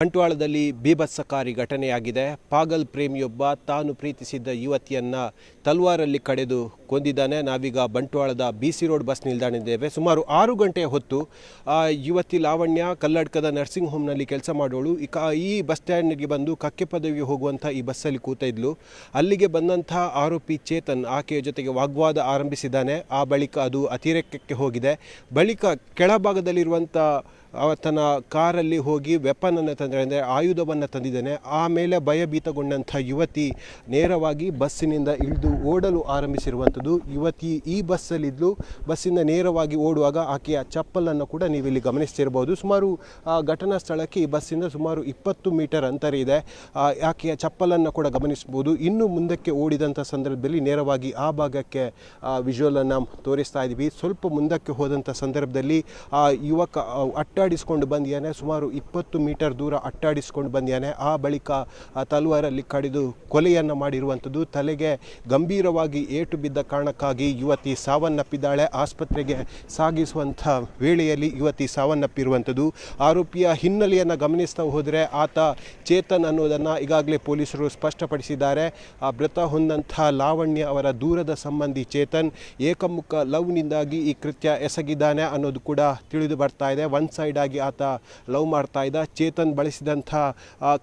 ಬಂಟ್ವಾಳದಲ್ಲಿ ಬೀಭತ್ಸಕಾರಿ ಘಟನೆಯಾಗಿದೆ. ಪಾಗಲ್ ಪ್ರೇಮಿಯೊಬ್ಬ ತಾನು ಪ್ರೀತಿಸಿದ್ದ ಯುವತಿಯನ್ನ ತಲ್ವಾರಲ್ಲಿ ಕಡಿದು ಕೊಂದಿದ್ದಾನೆ. ನಾವೀಗ ಬಂಟ್ವಾಳದ BC ರೋಡ್ ಬಸ್ ನಿಲ್ದಾಣದಲ್ಲಿದ್ದೇವೆ. ಸುಮಾರು 6 ಗಂಟೆಯ ಹೊತ್ತು ಯುವತಿ ಲಾವಣ್ಯ ಕಲ್ಲಡ್ಕದ ನರ್ಸಿಂಗ್ ಹೋಮ್ನಲ್ಲಿ ಕೆಲಸ ಮಾಡೋಳು. ಈ ಬಸ್ ಸ್ಟ್ಯಾಂಡ್ಗೆ ಬಂದು ಕಕ್ಕೆ ಪದವಿಗೆ ಹೋಗುವಂಥ ಈ ಬಸ್ಸಲ್ಲಿ ಕೂತ ಇದ್ಲು. ಅಲ್ಲಿಗೆ ಬಂದಂಥ ಆರೋಪಿ ಚೇತನ್ ಆಕೆಯ ಜೊತೆಗೆ ವಾಗ್ವಾದ ಆರಂಭಿಸಿದ್ದಾನೆ. ಆ ಬಳಿಕ ಅದು ಅತಿರೇಕಕ್ಕೆ ಹೋಗಿದೆ. ಬಳಿಕ ಕೆಳಭಾಗದಲ್ಲಿರುವಂಥ ಆತನ ಕಾರಲ್ಲಿ ಹೋಗಿ ವೆಪನನ್ನು ಅಂದರೆ ಆಯುಧವನ್ನು ತಂದಿದ್ದಾನೆ. ಆಮೇಲೆ ಭಯಭೀತಗೊಂಡಂಥ ಯುವತಿ ನೇರವಾಗಿ ಬಸ್ಸಿನಿಂದ ಇಳಿದು ಓಡಲು ಆರಂಭಿಸಿರುವಂಥದ್ದು. ಯುವತಿ ಈ ಬಸ್ಸಲ್ಲಿದ್ದು ಬಸ್ಸಿಂದ ನೇರವಾಗಿ ಓಡುವಾಗ ಆಕೆಯ ಚಪ್ಪಲನ್ನು ಕೂಡ ನೀವಿಲ್ಲಿ ಗಮನಿಸ್ತಿರ್ಬೋದು. ಸುಮಾರು ಘಟನಾ ಸ್ಥಳಕ್ಕೆ ಈ ಬಸ್ಸಿಂದ ಸುಮಾರು 20 ಮೀಟರ್ ಅಂತರ ಇದೆ. ಆಕೆಯ ಚಪ್ಪಲನ್ನು ಕೂಡ ಗಮನಿಸ್ಬೋದು. ಇನ್ನು ಮುಂದಕ್ಕೆ ಓಡಿದಂಥ ಸಂದರ್ಭದಲ್ಲಿ ನೇರವಾಗಿ ಆ ಭಾಗಕ್ಕೆ ವಿಜುವಲನ್ನು ತೋರಿಸ್ತಾ ಇದ್ದೀವಿ. ಸ್ವಲ್ಪ ಮುಂದಕ್ಕೆ ಹೋದಂಥ ಸಂದರ್ಭದಲ್ಲಿ ಯುವಕ ಅಟ್ಟಾಡಿಸ್ಕೊಂಡು ಬಂದಿಯಾನೆ. ಸುಮಾರು 20 ಮೀಟರ್ ದೂರ ಅಟ್ಟಾಡಿಸ್ಕೊಂಡು ಬಂದಿಯಾನೆ. ಆ ಬಳಿಕ ತಲ್ವಾರಲ್ಲಿ ಕಡಿದು ಕೊಲೆಯನ್ನು ಮಾಡಿರುವಂಥದ್ದು. ತಲೆಗೆ ಗಂಭೀರವಾಗಿ ಏಟು ಬಿದ್ದ ಕಾರಣಕ್ಕಾಗಿ ಯುವತಿ ಸಾವನ್ನಪ್ಪಿದ್ದಾಳೆ. ಆಸ್ಪತ್ರೆಗೆ ಸಾಗಿಸುವಂಥ ವೇಳೆಯಲ್ಲಿ ಯುವತಿ ಸಾವನ್ನಪ್ಪಿರುವಂಥದ್ದು. ಆರೋಪಿಯ ಹಿನ್ನೆಲೆಯನ್ನು ಗಮನಿಸ್ತಾ ಹೋದರೆ ಆತ ಚೇತನ್ ಅನ್ನೋದನ್ನು ಈಗಾಗಲೇ ಪೊಲೀಸರು ಸ್ಪಷ್ಟಪಡಿಸಿದ್ದಾರೆ. ಮೃತ ಹೊಂದಂಥ ಲಾವಣ್ಯ ಅವರ ದೂರದ ಸಂಬಂಧಿ ಚೇತನ್ ಏಕಮುಖ ಲವ್ನಿಂದಾಗಿ ಈ ಕೃತ್ಯ ಎಸಗಿದ್ದಾನೆ ಅನ್ನೋದು ಕೂಡ ತಿಳಿದು ಬರ್ತಾ ಇದೆ. ಒನ್ ಸೈಡ್ ಆಗಿ ಆತ ಲವ್ ಮಾಡ್ತಾ ಇದ್ದ. ಚೇತನ್ ಬಳಸಿದಂಥ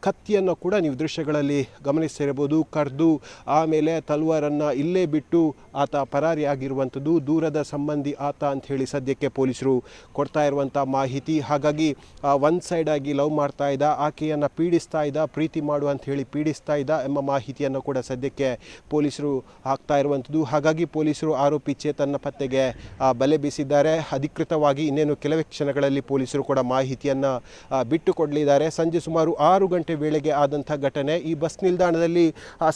ಕತ್ತಿಯನ್ನು ಕೂಡ ನೀವು ದೃಶ್ಯಗಳಲ್ಲಿ ಗಮನಿಸ್ತಿರಬಹುದು. ಕರೆದು ಆಮೇಲೆ ತಲ್ವಾರನ್ನು ಇಲ್ಲೇ ಬಿಟ್ಟು ಆತ ಪರಾರಿಯಾಗಿರುವಂಥದ್ದು. ದೂರದ ಸಂಬಂಧಿ ಆತ ಅಂತ ಹೇಳಿ ಸದ್ಯಕ್ಕೆ ಪೊಲೀಸರು ಕೊಡ್ತಾ ಇರುವಂಥ ಮಾಹಿತಿ. ಹಾಗಾಗಿ ಒನ್ ಸೈಡ್ ಆಗಿ ಲವ್ ಮಾಡ್ತಾ ಇದ್ದ, ಆಕೆಯನ್ನು ಪೀಡಿಸ್ತಾ ಇದ್ದ, ಪ್ರೀತಿ ಮಾಡು ಅಂತ ಹೇಳಿ ಪೀಡಿಸ್ತಾ ಇದ್ದ ಎಂಬ ಮಾಹಿತಿಯನ್ನು ಕೂಡ ಸದ್ಯಕ್ಕೆ ಪೊಲೀಸರು ಹಾಕ್ತಾ ಇರುವಂಥದ್ದು. ಹಾಗಾಗಿ ಪೊಲೀಸರು ಆರೋಪಿ ಚೇತನ್ನ ಪತ್ತೆಗೆ ಬಲೆ ಬೀಸಿದ್ದಾರೆ. ಅಧಿಕೃತವಾಗಿ ಇನ್ನೇನು ಕೆಲವೇ ಕ್ಷಣಗಳಲ್ಲಿ ಪೊಲೀಸರು ಕೂಡ ಮಾಹಿತಿಯನ್ನು ಬಿಟ್ಟುಕೊಡಲಿದ್ದಾರೆ. ಸಂಜೆ ಸುಮಾರು 6 ಗಂಟೆ ವೇಳೆಗೆ ಆದಂಥ ಘಟನೆ. ಈ ಬಸ್ ನಿಲ್ದಾಣದಲ್ಲಿ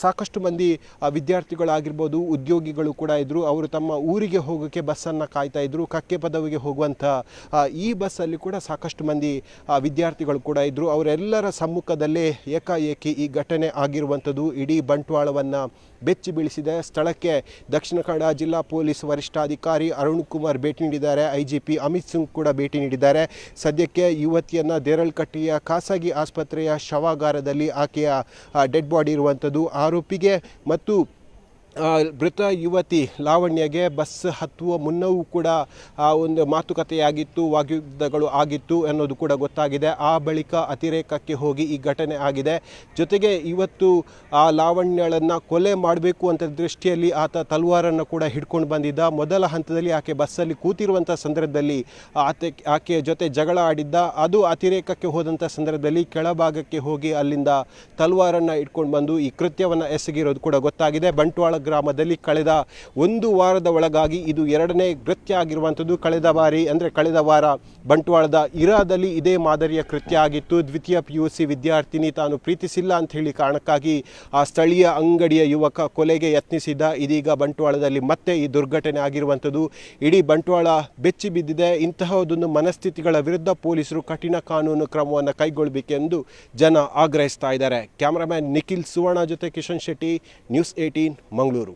ಸಾಕಷ್ಟು ಮಂದಿ ವಿದ್ಯಾರ್ಥಿಗಳಾಗಿರ್ಬೋದು, ಉದ್ಯೋಗಿಗಳು ಕೂಡ ಇದ್ದರು. ಅವರು ತಮ್ಮ ಊರಿಗೆ ಹೋಗೋಕ್ಕೆ ಬಸ್ಸನ್ನು ಕಾಯ್ತಾ ಇದ್ದರು. ಕಕ್ಕೆ ಪದವಿಗೆ ಹೋಗುವಂಥ ಈ ಬಸ್ಸಲ್ಲಿ ಕೂಡ ಸಾಕಷ್ಟು ಮಂದಿ ವಿದ್ಯಾರ್ಥಿಗಳು ಕೂಡ ಇದ್ದರು. ಅವರೆಲ್ಲರ ಸಮ್ಮುಖದಲ್ಲೇ ಏಕಾಏಕಿ ಈ ಘಟನೆ ಆಗಿರುವಂಥದ್ದು ಇಡೀ ಬಂಟ್ವಾಳವನ್ನು ಬೆಚ್ಚಿ ಬೀಳಿಸಿದೆ. ಸ್ಥಳಕ್ಕೆ ದಕ್ಷಿಣ ಕನ್ನಡ ಜಿಲ್ಲಾ ಪೊಲೀಸ್ ವರಿಷ್ಠಾಧಿಕಾರಿ ಅರುಣ್ ಕುಮಾರ್ ಭೇಟಿ ನೀಡಿದ್ದಾರೆ. IGP ಅಮಿತ್ ಸಿಂಗ್ ಕೂಡ ಭೇಟಿ ನೀಡಿದ್ದಾರೆ. ಸದ್ಯಕ್ಕೆ ಯುವತಿಯನ್ನು ದೇರಳಕಟ್ಟೆಯ ಖಾಸಗಿ ಆಸ್ಪತ್ರೆಯ ಶವಾಗಾರದಲ್ಲಿ ಆಕೆಯ ಡೆಡ್ ಬಾಡಿ ಇರುವಂಥದ್ದು. ಆರೋಪಿಗೆ ಮತ್ತು ಮೃತ ಯುವತಿ ಲಾವಣ್ಯಗೆ ಬಸ್ ಹತ್ತುವ ಮುನ್ನವೂ ಕೂಡ ಒಂದು ಮಾತುಕತೆಯಾಗಿತ್ತು, ವಾಗ್ಯುದ್ಧಗಳು ಆಗಿತ್ತು ಅನ್ನೋದು ಕೂಡ ಗೊತ್ತಾಗಿದೆ. ಆ ಬಳಿಕ ಅತಿರೇಕಕ್ಕೆ ಹೋಗಿ ಈ ಘಟನೆ ಆಗಿದೆ. ಜೊತೆಗೆ ಇವತ್ತು ಆ ಲಾವಣ್ಯಳನ್ನು ಕೊಲೆ ಮಾಡಬೇಕು ಅಂತ ದೃಷ್ಟಿಯಲ್ಲಿ ಆತ ತಲ್ವಾರನ್ನು ಕೂಡ ಹಿಡ್ಕೊಂಡು ಬಂದಿದ್ದ. ಮೊದಲ ಹಂತದಲ್ಲಿ ಆಕೆ ಬಸ್ಸಲ್ಲಿ ಕೂತಿರುವಂಥ ಸಂದರ್ಭದಲ್ಲಿ ಆಕೆಯ ಜೊತೆ ಜಗಳ ಆಡಿದ್ದ. ಅದು ಅತಿರೇಕಕ್ಕೆ ಹೋದಂಥ ಸಂದರ್ಭದಲ್ಲಿ ಕೆಳಭಾಗಕ್ಕೆ ಹೋಗಿ ಅಲ್ಲಿಂದ ತಲ್ವಾರನ್ನು ಇಟ್ಕೊಂಡು ಬಂದು ಈ ಕೃತ್ಯವನ್ನು ಎಸಗಿರೋದು ಕೂಡ ಗೊತ್ತಾಗಿದೆ. ಬಂಟ್ವಾಳ ಗ್ರಾಮದಲ್ಲಿ ಕಳೆದ 1 ವಾರದ ಒಳಗಾಗಿ ಇದು 2ನೇ ಕೃತ್ಯ ಆಗಿರುವಂಥದ್ದು. ಕಳೆದ ವಾರ ಬಂಟ್ವಾಳದ ಇರಾದಲ್ಲಿ ಇದೇ ಮಾದರಿಯ ಕೃತ್ಯ ಆಗಿತ್ತು. ದ್ವಿತೀಯ PUC ವಿದ್ಯಾರ್ಥಿನಿ ತಾನು ಪ್ರೀತಿಸಿಲ್ಲ ಅಂತ ಹೇಳಿ ಕಾರಣಕ್ಕಾಗಿ ಆ ಸ್ಥಳೀಯ ಅಂಗಡಿಯ ಯುವಕ ಕೊಲೆಗೆ ಯತ್ನಿಸಿದ್ದ. ಇದೀಗ ಬಂಟ್ವಾಳದಲ್ಲಿ ಮತ್ತೆ ಈ ದುರ್ಘಟನೆ ಆಗಿರುವಂಥದ್ದು. ಇಡೀ ಬಂಟ್ವಾಳ ಬೆಚ್ಚಿ ಬಿದ್ದಿದೆ. ಇಂತಹದೊಂದು ಮನಸ್ಥಿತಿಗಳ ವಿರುದ್ಧ ಪೊಲೀಸರು ಕಠಿಣ ಕಾನೂನು ಕ್ರಮವನ್ನು ಕೈಗೊಳ್ಳಬೇಕೆಂದು ಜನ ಆಗ್ರಹಿಸ್ತಾ ಇದ್ದಾರೆ. ಕ್ಯಾಮರಾಮ್ಯಾನ್ ನಿಖಿಲ್ ಸುವರ್ಣ ಜೊತೆ ಕಿಶನ್ ಶೆಟ್ಟಿ, ನ್ಯೂಸ್ 18 ಮಂಗಳೂರು.